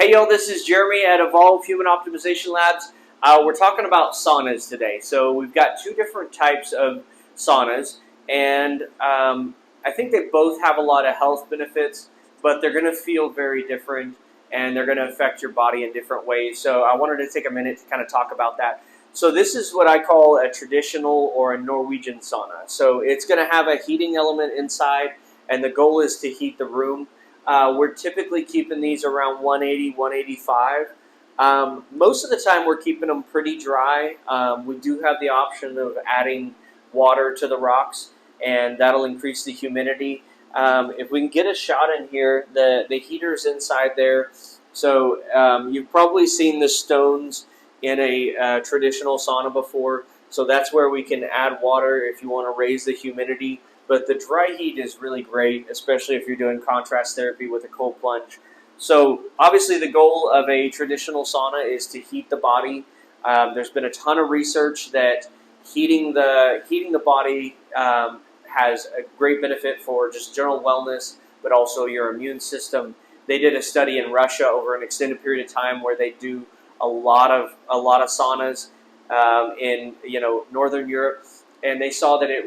Hey y'all, this is Jeremy at Evolve Human Optimization Labs. We're talking about saunas today. So we've got two different types of saunas, and I think they both have a lot of health benefits, but they're going to feel very different, and they're going to affect your body in different ways. So I wanted to take a minute to kind of talk about that. So this is what I call a traditional or a Norwegian sauna. So it's going to have a heating element inside, and the goal is to heat the room. We're typically keeping these around 180, 185. Most of the time we're keeping them pretty dry. We do have the option of adding water to the rocks, and that'll increase the humidity. If we can get a shot in here, the heater's inside there. So you've probably seen the stones in a traditional sauna before. So that's where we can add water if you want to raise the humidity. But the dry heat is really great, especially if you're doing contrast therapy with a cold plunge. So obviously the goal of a traditional sauna is to heat the body. There's been a ton of research that heating the body has a great benefit for just general wellness, but also your immune system. They did a study in Russia over an extended period of time where they do a lot of saunas in Northern Europe. And they saw that it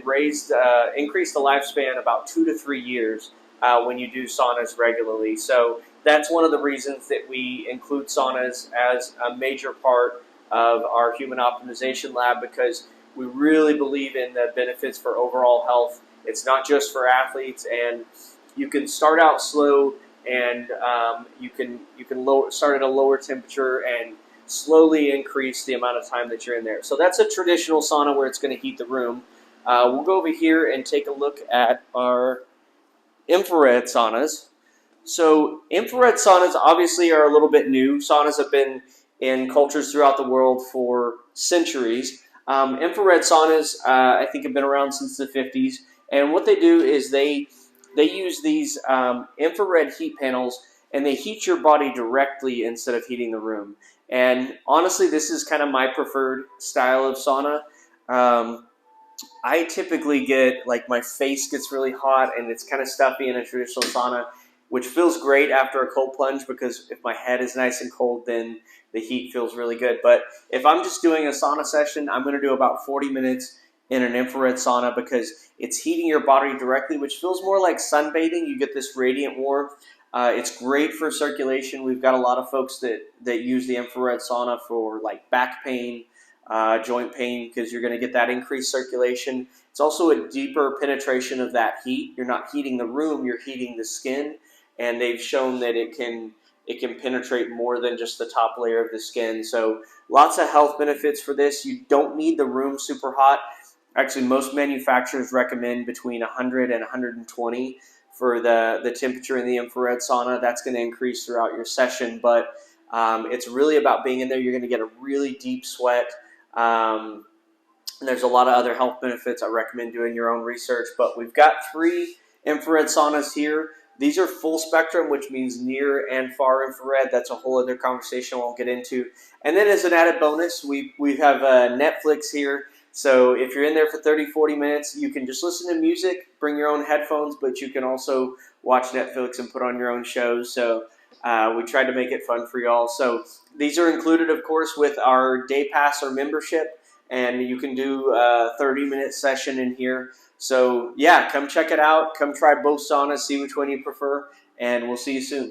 increased the lifespan about 2 to 3 years when you do saunas regularly. So that's one of the reasons that we include saunas as a major part of our human optimization lab, because we really believe in the benefits for overall health. It's not just for athletes, and you can start out slow, and you can start at a lower temperature and slowly increase the amount of time that you're in there. So that's a traditional sauna where it's going to heat the room. We'll go over here and take a look at our infrared saunas. So infrared saunas obviously are a little bit new. Saunas have been in cultures throughout the world for centuries. Infrared saunas, I think, have been around since the 50s. And what they do is they use these infrared heat panels, and they heat your body directly instead of heating the room. And honestly, this is kind of my preferred style of sauna. I typically get, like, my face gets really hot and it's kind of stuffy in a traditional sauna, which feels great after a cold plunge, because if my head is nice and cold, then the heat feels really good. But if I'm just doing a sauna session, I'm going to do about 40 minutes in an infrared sauna, because it's heating your body directly, which feels more like sunbathing. You get this radiant warmth. It's great for circulation. We've got a lot of folks that use the infrared sauna for, like, back pain, joint pain, because you're going to get that increased circulation. It's also a deeper penetration of that heat. You're not heating the room, you're heating the skin, and they've shown that it can penetrate more than just the top layer of the skin. So lots of health benefits for this. You don't need the room super hot. Actually, most manufacturers recommend between 100 and 120 for the temperature in the infrared sauna. That's going to increase throughout your session, but it's really about being in there. You're going to get a really deep sweat. And there's a lot of other health benefits. I recommend doing your own research, but we've got 3 infrared saunas here. These are full spectrum, which means near and far infrared. That's a whole other conversation we'll get into. And then as an added bonus, we have Netflix here. So if you're in there for 30, 40 minutes, you can just listen to music, bring your own headphones, but you can also watch Netflix and put on your own shows. So we tried to make it fun for y'all. So these are included, of course, with our day pass or membership, and you can do a 30-minute session in here. So yeah, come check it out. Come try both saunas, see which one you prefer, and we'll see you soon.